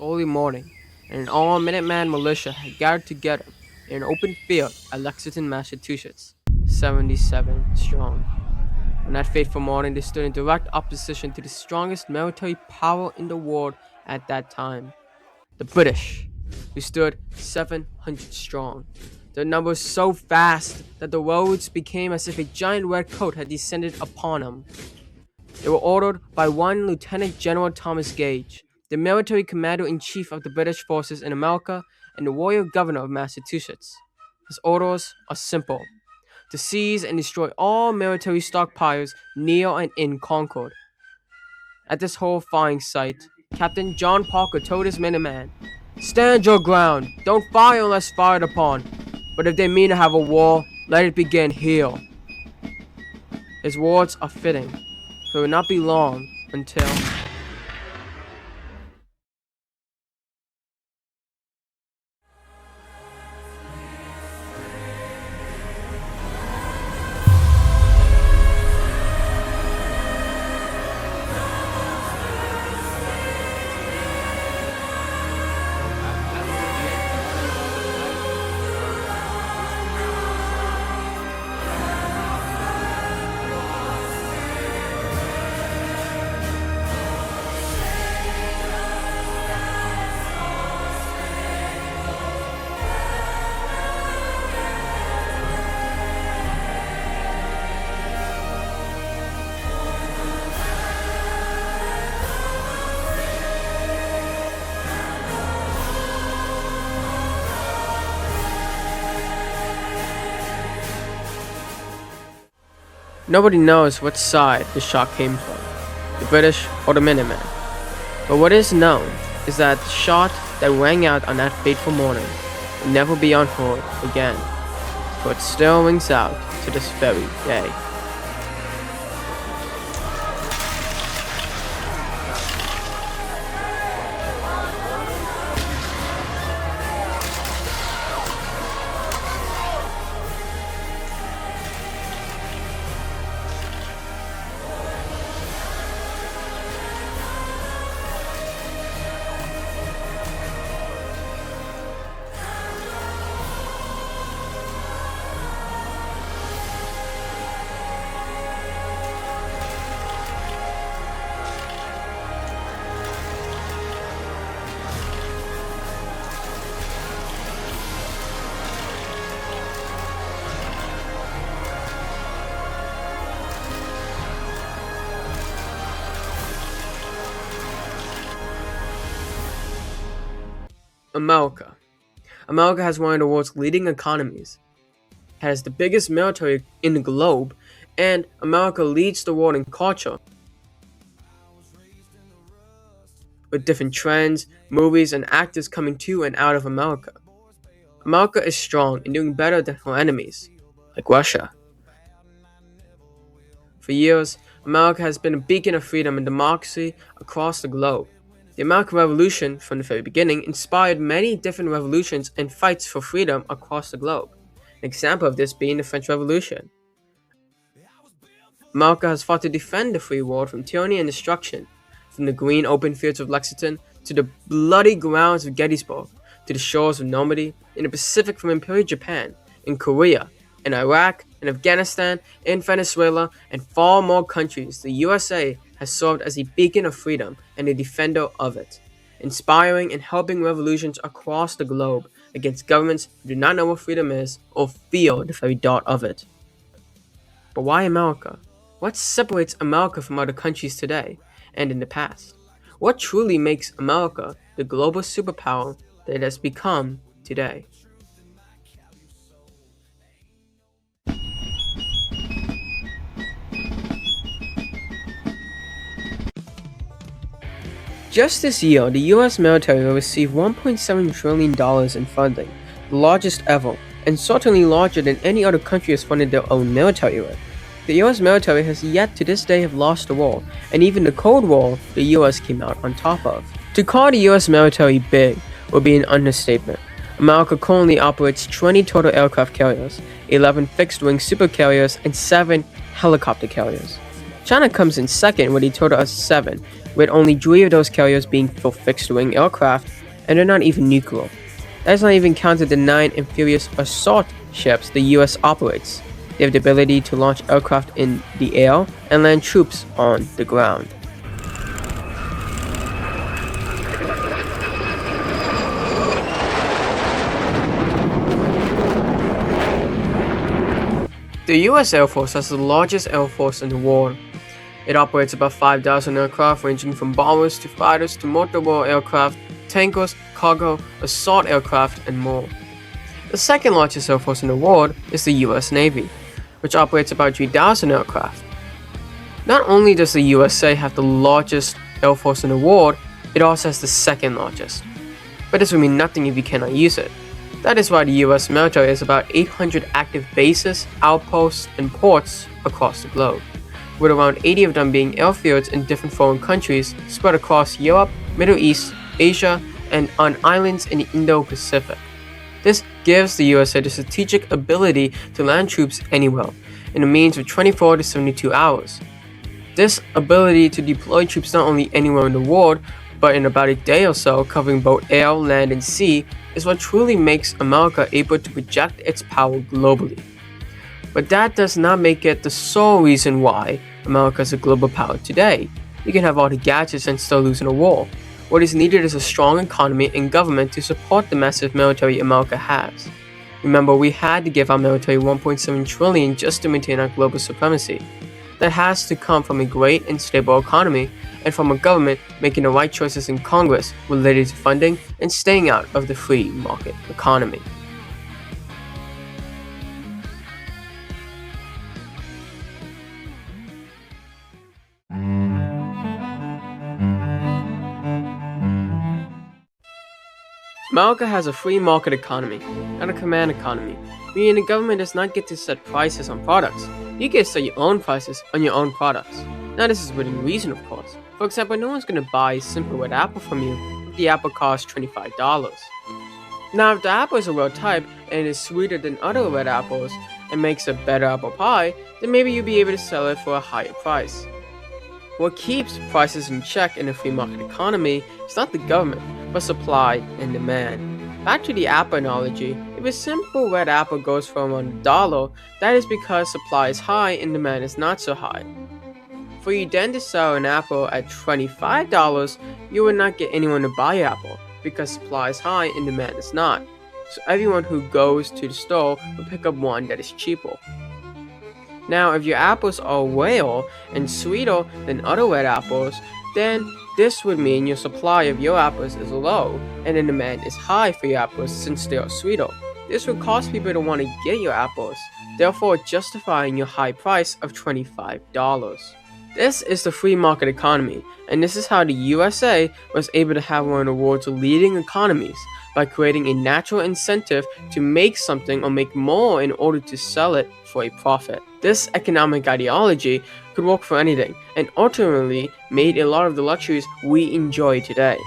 early morning, and an all Minuteman militia had gathered together in an open field at Lexington, Massachusetts, 77 strong. On that fateful morning, they stood in direct opposition to the strongest military power in the world at that time, the British, who stood 700 strong. Their numbers so vast that the roads became as if a giant red coat had descended upon them. They were ordered by one Lieutenant General Thomas Gage, the military commander-in-chief of the British forces in America and the royal governor of Massachusetts. His orders are simple: to seize and destroy all military stockpiles near and in Concord. At this horrifying sight, Captain John Parker told his Minutemen, "Stand your ground, don't fire unless fired upon, but if they mean to have a war, let it begin here." His words are fitting, for it will not be long until nobody knows what side the shot came from, the British or the Minutemen. But what is known is that the shot that rang out on that fateful morning will never be unheard again, for it still rings out to this very day. America. America has one of the world's leading economies, has the biggest military in the globe, and America leads the world in culture with different trends, movies, and actors coming to and out of America. America is strong and doing better than her enemies, like Russia. For years, America has been a beacon of freedom and democracy across the globe. The American Revolution, from the very beginning, inspired many different revolutions and fights for freedom across the globe. An example of this being the French Revolution. America has fought to defend the free world from tyranny and destruction, from the green open fields of Lexington to the bloody grounds of Gettysburg, to the shores of Normandy, in the Pacific from Imperial Japan, in Korea, in Iraq, in Afghanistan, in Venezuela, and far more countries. The USA has served as a beacon of freedom and a defender of it, inspiring and helping revolutions across the globe against governments who do not know what freedom is or feel the very dart of it. But why America? What separates America from other countries today and in the past? What truly makes America the global superpower that it has become today? Just this year, the US military will receive $1.7 trillion in funding, the largest ever, and certainly larger than any other country has funded their own military with. The US military has yet to this day have lost the war, and even the Cold War, the US came out on top of. To call the US military big would be an understatement. America currently operates 20 total aircraft carriers, 11 fixed-wing supercarriers, and 7 helicopter carriers. China comes in second with a total of 7, with only 3 of those carriers being for fixed-wing aircraft, and they're not even nuclear. That's not even counted the 9 amphibious assault ships the US operates. They have the ability to launch aircraft in the air and land troops on the ground. The US Air Force has the largest air force in the world. It operates about 5,000 aircraft ranging from bombers to fighters to multiple aircraft, tankers, cargo, assault aircraft, and more. The second largest air force in the world is the US Navy, which operates about 3,000 aircraft. Not only does the USA have the largest air force in the world, it also has the second largest. But this will mean nothing if you cannot use it. That is why the US military has about 800 active bases, outposts, and ports across the globe, with around 80 of them being airfields in different foreign countries spread across Europe, Middle East, Asia, and on islands in the Indo-Pacific. This gives the USA the strategic ability to land troops anywhere, in a means of 24 to 72 hours. This ability to deploy troops not only anywhere in the world, but in about a day or so, covering both air, land, and sea, is what truly makes America able to project its power globally. But that does not make it the sole reason why America is a global power today. You can have all the gadgets and still lose in a war. What is needed is a strong economy and government to support the massive military America has. Remember, we had to give our military $1.7 trillion just to maintain our global supremacy. That has to come from a great and stable economy and from a government making the right choices in Congress related to funding and staying out of the free market economy. America has a free market economy, not a command economy, meaning the government does not get to set prices on products. You get to set your own prices on your own products. Now this is within reason, of course. For example, no one's going to buy a simple red apple from you if the apple costs $25. Now if the apple is a real type and is sweeter than other red apples and makes a better apple pie, then maybe you'll be able to sell it for a higher price. What keeps prices in check in a free market economy is not the government, but supply and demand. Back to the apple analogy, if a simple red apple goes for $1, that is because supply is high and demand is not so high. For you then to sell an apple at $25, you will not get anyone to buy your apple because supply is high and demand is not. So everyone who goes to the store will pick up one that is cheaper. Now, if your apples are rare and sweeter than other red apples, then this would mean your supply of your apples is low and the demand is high for your apples since they are sweeter. This would cause people to want to get your apples, therefore justifying your high price of $25. This is the free market economy, and this is how the USA was able to have one of the world's leading economies by creating a natural incentive to make something or make more in order to sell it for a profit. This economic ideology could work for anything, and ultimately made a lot of the luxuries we enjoy today.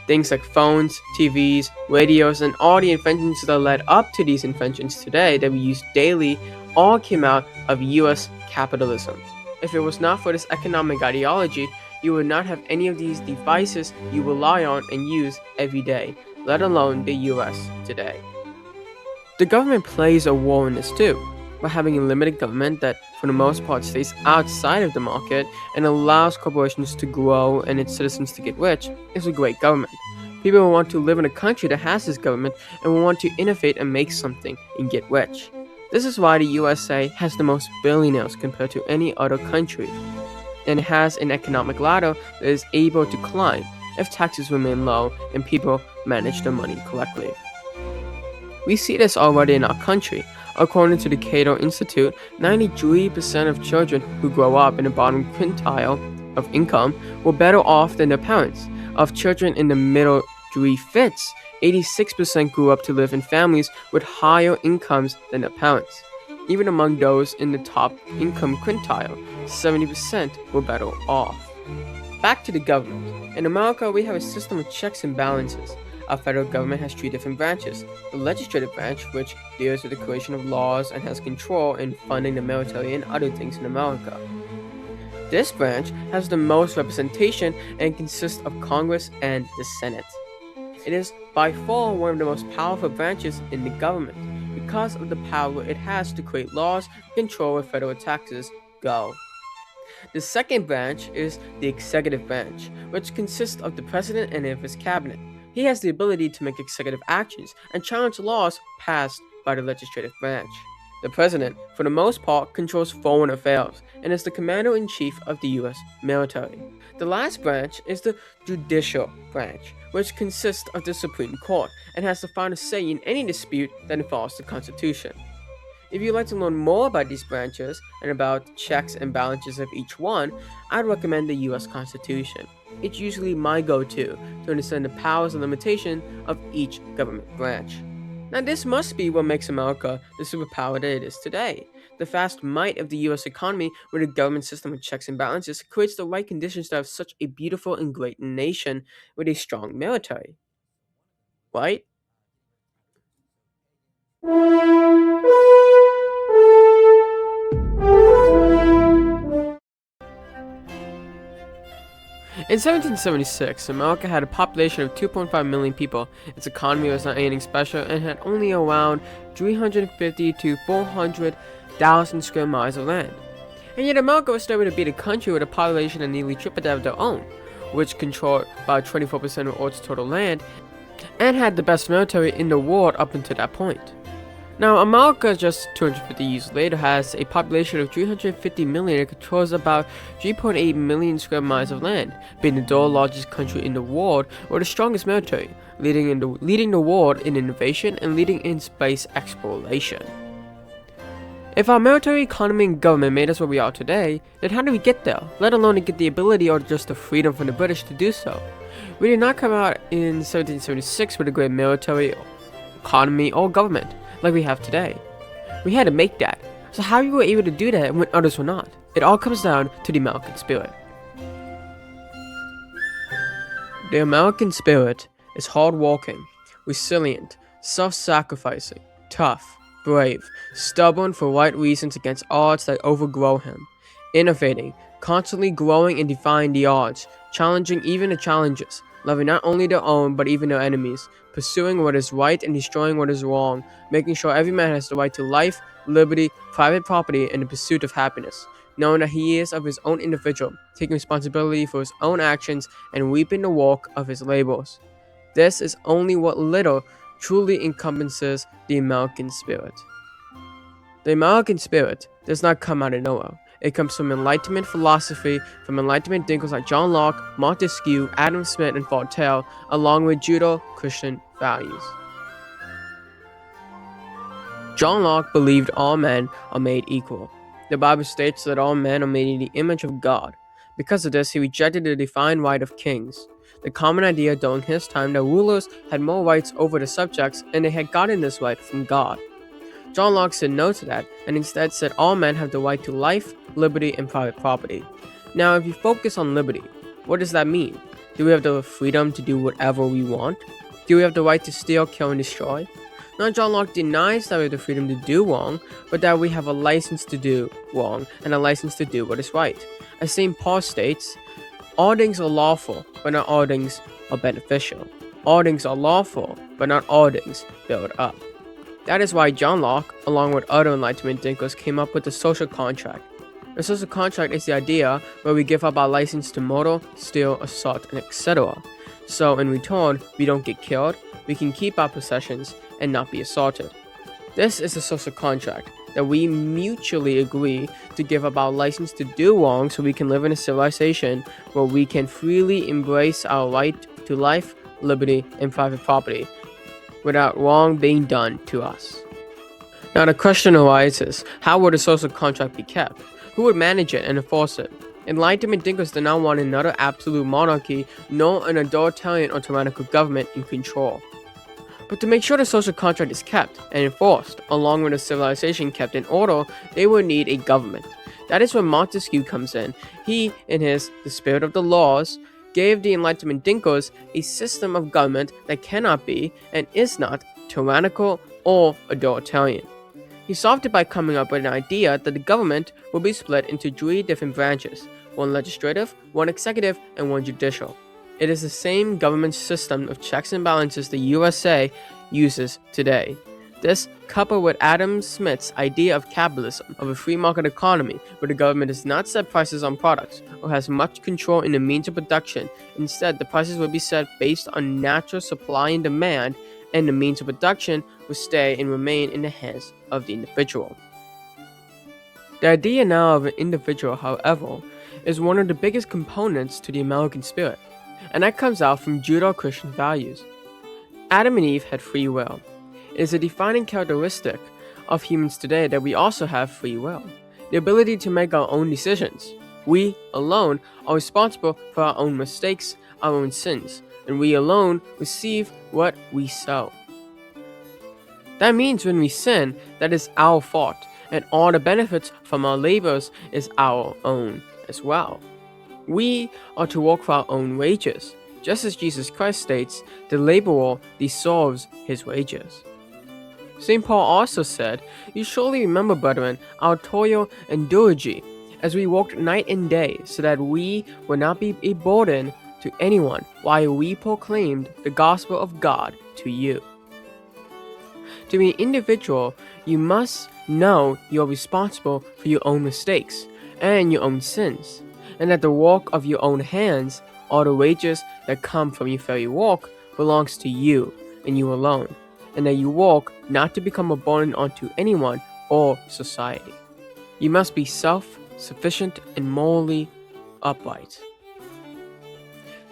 Things like phones, TVs, radios, and all the inventions that led up to these inventions today that we use daily all came out of US capitalism. If it was not for this economic ideology, you would not have any of these devices you rely on and use every day, let alone the US today. The government plays a role in this too, by having a limited government that for the most part stays outside of the market and allows corporations to grow and its citizens to get rich is a great government. People will want to live in a country that has this government and will want to innovate and make something and get rich. This is why the USA has the most billionaires compared to any other country, and it has an economic ladder that is able to climb if taxes remain low and people manage their money correctly. We see this already in our country. According to the Cato Institute, 93% of children who grow up in the bottom quintile of income were better off than their parents. Of children in the middle 3/5, 86% grew up to live in families with higher incomes than their parents. Even among those in the top income quintile, 70% were better off. Back to the government. In America, we have a system of checks and balances. Our federal government has 3 different branches. The legislative branch, which deals with the creation of laws and has control in funding the military and other things in America. This branch has the most representation and consists of Congress and the Senate. It is by far one of the most powerful branches in the government because of the power it has to create laws and control where federal taxes go. The second branch is the executive branch, which consists of the president and of his cabinet. He has the ability to make executive actions and challenge laws passed by the legislative branch. The president, for the most part, controls foreign affairs and is the commander in chief of the US military. The last branch is the judicial branch, which consists of the Supreme Court and has the final say in any dispute that involves the Constitution. If you'd like to learn more about these branches and about checks and balances of each one, I'd recommend the US Constitution. It's usually my go-to understand the powers and limitations of each government branch. Now, this must be what makes America the superpower that it is today. The vast might of the US economy, with a government system of checks and balances, creates the right conditions to have such a beautiful and great nation with a strong military. Right? In 1776, America had a population of 2.5 million people. Its economy was not anything special and had only around 350 to 400,000 square miles of land. And yet America was still able to be a country with a population that nearly tripled that of their own, which controlled about 24% of all its total land, and had the best military in the world up until that point. Now, America, just 250 years later, has a population of 350 million and controls about 3.8 million square miles of land, being the third largest country in the world with the strongest military, leading the world in innovation and leading in space exploration. If our military, economy, and government made us what we are today, then how did we get there, let alone to get the ability or just the freedom from the British to do so? We did not come out in 1776 with a great military, economy, or government like we have today. We had to make that. So how we were able to do that when others were not? It all comes down to the American spirit. The American spirit is hardworking, resilient, self-sacrificing, tough, brave, stubborn for right reasons against odds that overgrow him, innovating, constantly growing and defying the odds, challenging even the challenges, loving not only their own but even their enemies, pursuing what is right and destroying what is wrong, making sure every man has the right to life, liberty, private property, and the pursuit of happiness, knowing that he is of his own individual, taking responsibility for his own actions and reaping the work of his labors. This is only what little truly encompasses the American spirit. The American spirit does not come out of nowhere. It comes from Enlightenment philosophy, from Enlightenment thinkers like John Locke, Montesquieu, Adam Smith, and Voltaire, along with Judeo-Christian values. John Locke believed all men are made equal. The Bible states that all men are made in the image of God. Because of this, he rejected the divine right of kings, the common idea during his time that rulers had more rights over the subjects and they had gotten this right from God. John Locke said no to that and instead said all men have the right to life, liberty, and private property. Now, if you focus on liberty, what does that mean? Do we have the freedom to do whatever we want? Do we have the right to steal, kill, and destroy? Now, John Locke denies that we have the freedom to do wrong, but that we have a license to do wrong and a license to do what is right. As St. Paul states, all things are lawful, but not all things are beneficial. All things are lawful, but not all things build up. That is why John Locke, along with other Enlightenment thinkers, came up with the social contract. The social contract is the idea where we give up our license to murder, steal, assault, and etc. So in return, we don't get killed, we can keep our possessions, and not be assaulted. This is a social contract that we mutually agree to give up our license to do wrong so we can live in a civilization where we can freely embrace our right to life, liberty, and private property without wrong being done to us. Now the question arises, how would a social contract be kept? Who would manage it and enforce it? Enlightenment thinkers do not want another absolute monarchy nor an authoritarian or tyrannical government in control. But to make sure the social contract is kept and enforced, along with a civilization kept in order, they will need a government. That is where Montesquieu comes in. He, in his The Spirit of the Laws, gave the Enlightenment thinkers a system of government that cannot be and is not tyrannical or authoritarian. He solved it by coming up with an idea that the government will be split into three different branches. one legislative, one executive, and one judicial. It is the same government system of checks and balances the USA uses today. This, coupled with Adam Smith's idea of capitalism, of a free market economy, where the government does not set prices on products or has much control in the means of production. Instead, the prices will be set based on natural supply and demand, and the means of production will stay and remain in the hands of the individual. The idea now of an individual, however, is one of the biggest components to the American spirit, and that comes out from Judeo-Christian values. Adam and Eve had free will. It is a defining characteristic of humans today that we also have free will, the ability to make our own decisions. We alone are responsible for our own mistakes, our own sins, and we alone receive what we sow. That means when we sin, that is our fault, and all the benefits from our labors is our own as well. We are to work for our own wages. Just as Jesus Christ states, the laborer deserves his wages. St. Paul also said, "You surely remember, brethren, our toil and diligence, as we worked night and day, so that we would not be a burden to anyone, while we proclaimed the gospel of God to you." To be an individual, you must know you are responsible for your own mistakes and your own sins, and that the work of your own hands, all the wages that come from your very work, belongs to you and you alone, and that you work not to become a burden onto anyone or society. You must be self-sufficient and morally upright.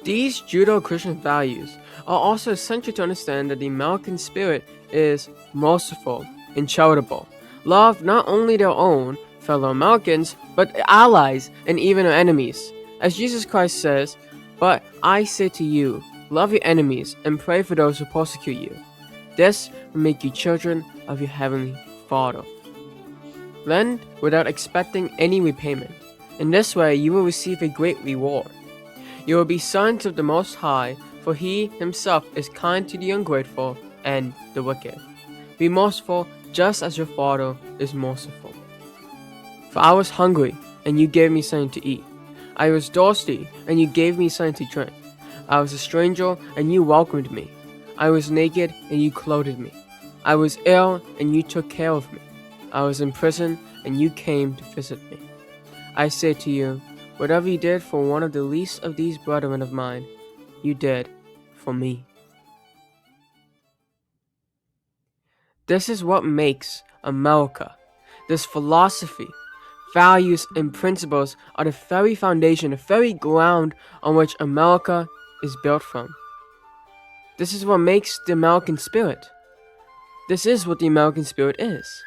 These Judeo-Christian values are also essential to understand that the American spirit is merciful and charitable. Love not only their own fellow Americans, but allies and even our enemies. As Jesus Christ says, "But I say to you, love your enemies and pray for those who persecute you. This will make you children of your heavenly Father." Lend without expecting any repayment. In this way, you will receive a great reward. You will be sons of the Most High, for He Himself is kind to the ungrateful and the wicked. Be merciful just as your Father is merciful. For I was hungry, and you gave me something to eat. I was thirsty, and you gave me something to drink. I was a stranger, and you welcomed me. I was naked, and you clothed me. I was ill, and you took care of me. I was in prison, and you came to visit me. I say to you, whatever you did for one of the least of these brethren of mine, you did for me. This is what makes America. This philosophy, values, and principles are the very foundation, the very ground on which America is built from. This is what makes the American spirit. This is what the American spirit is.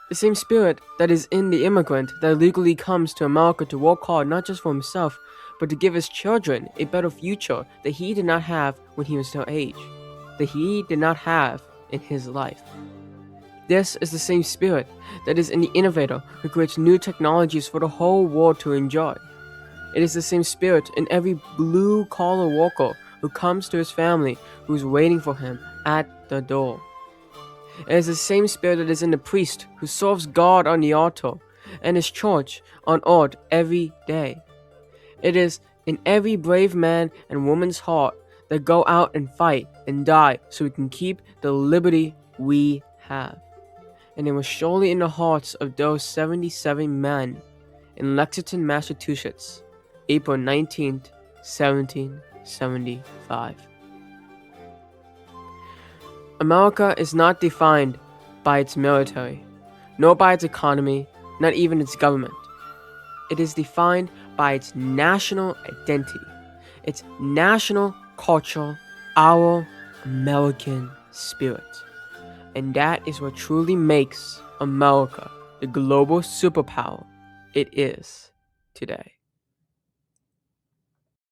The same spirit that is in the immigrant that legally comes to America to work hard not just for himself, but to give his children a better future that he did not have when he was their age, that he did not have in his life. This is the same spirit that is in the innovator who creates new technologies for the whole world to enjoy. It is the same spirit in every blue-collar worker who comes to his family, who is waiting for him at the door. It is the same spirit that is in the priest who serves God on the altar and his church on earth every day. It is in every brave man and woman's heart that go out and fight and die so we can keep the liberty we have. And it was surely in the hearts of those 77 men in Lexington, Massachusetts, April 19th, 1775. America is not defined by its military, nor by its economy, not even its government. It is defined by its national identity, its national culture, our American spirit. And that is what truly makes America the global superpower it is today.